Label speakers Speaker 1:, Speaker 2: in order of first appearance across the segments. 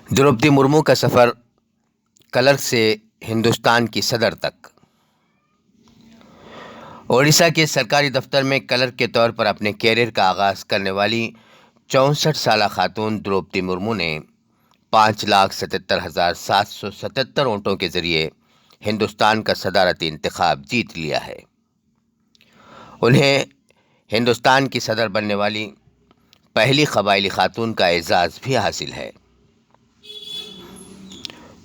Speaker 1: द्रौपदी मुर्मू का सफ़र क्लर्क से हिंदुस्तान की सदर तक। ओडिशा के सरकारी दफ्तर में क्लर्क के तौर पर अपने कैरियर का आगाज़ करने वाली 64 साल खातून द्रौपदी मुर्मू ने 5,77,777 वोटों के जरिए हिंदुस्तान का सदारती इंतखाब जीत लिया है। उन्हें हिंदुस्तान की सदर बनने वाली पहली कबायली खातून का एजाज़ भी हासिल है।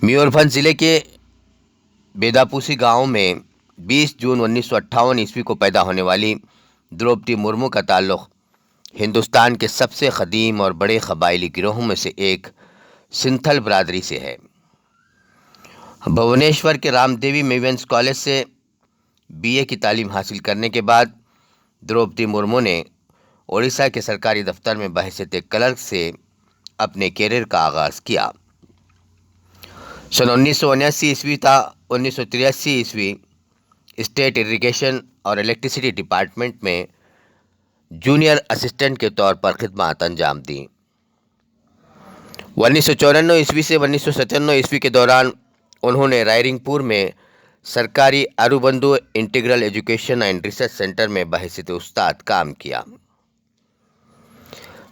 Speaker 1: मयूरभंज ज़िले के बेदापूसी गांव में 20 जून 1958 ईस्वी को पैदा होने वाली द्रौपदी मुर्मू का ताल्लुक़ हिंदुस्तान के सबसे क़दीम और बड़े कबायली गिरोहों में से एक सिंथल बरादरी से है। भुवनेश्वर के रामदेवी मेवियंस कॉलेज से बीए की तालीम हासिल करने के बाद द्रौपदी मुर्मू ने ओडिशा के सरकारी दफ्तर में बहैसियत क्लर्क से अपने कैरियर का आगाज़ किया। सन 1979 ईस्वी था 1983 ईस्वी स्टेट इरिगेशन और इलेक्ट्रिसिटी डिपार्टमेंट में जूनियर असिस्टेंट के तौर पर खिदमत अंजाम दी। 1994 ईस्वी से 1997 ईस्वी के दौरान उन्होंने रायरिंगपुर में सरकारी Aurobindo integral education and research centre में बहैसियत उस्ताद काम किया।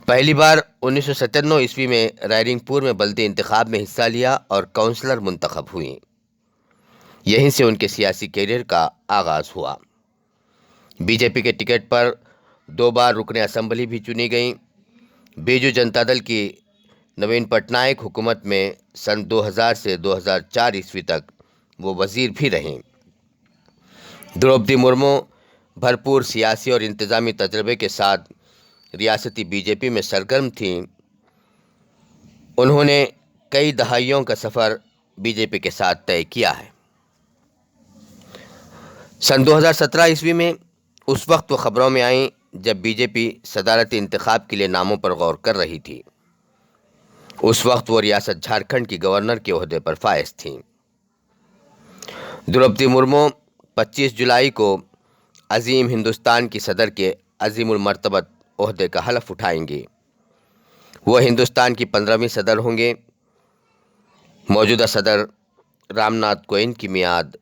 Speaker 1: पहली बार 1997 ईस्वी में रायरिंगपुर में बल्दी इंतखाब में हिस्सा लिया और काउंसलर मुंतखब हुई। यहीं से उनके सियासी कैरियर का आगाज़ हुआ। बीजेपी के टिकट पर 2 बार रुकने असम्बली भी चुनी गईं। बीजू जनता दल की नवीन पटनायक हुकूमत में सन 2000 से 2004 ईस्वी तक वो वज़ीर भी रहीं। द्रौपदी मुर्मू भरपूर सियासी और इंतज़ामी तजर्बे के साथ रियासती बीजेपी में सरगर्म थीं। उन्होंने कई दहाइयों का सफ़र बीजेपी के साथ तय किया है। सन 2017 ईस्वी में उस वक्त वो ख़बरों में आईं जब बीजेपी सदारती इंतखाब के लिए नामों पर गौर कर रही थी। उस वक्त वो रियासत झारखंड की गवर्नर के ओहदे पर फाइज थीं। द्रौपदी मुर्मू 25 जुलाई को अजीम हिंदुस्तान की सदर के अजीमुल मर्तबत ओहदे का हलफ उठाएंगे। वो हिंदुस्तान की 15वीं सदर होंगे। मौजूदा सदर रामनाथ कोविंद की मियाद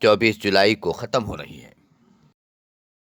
Speaker 1: 24 जुलाई को ख़त्म हो रही है।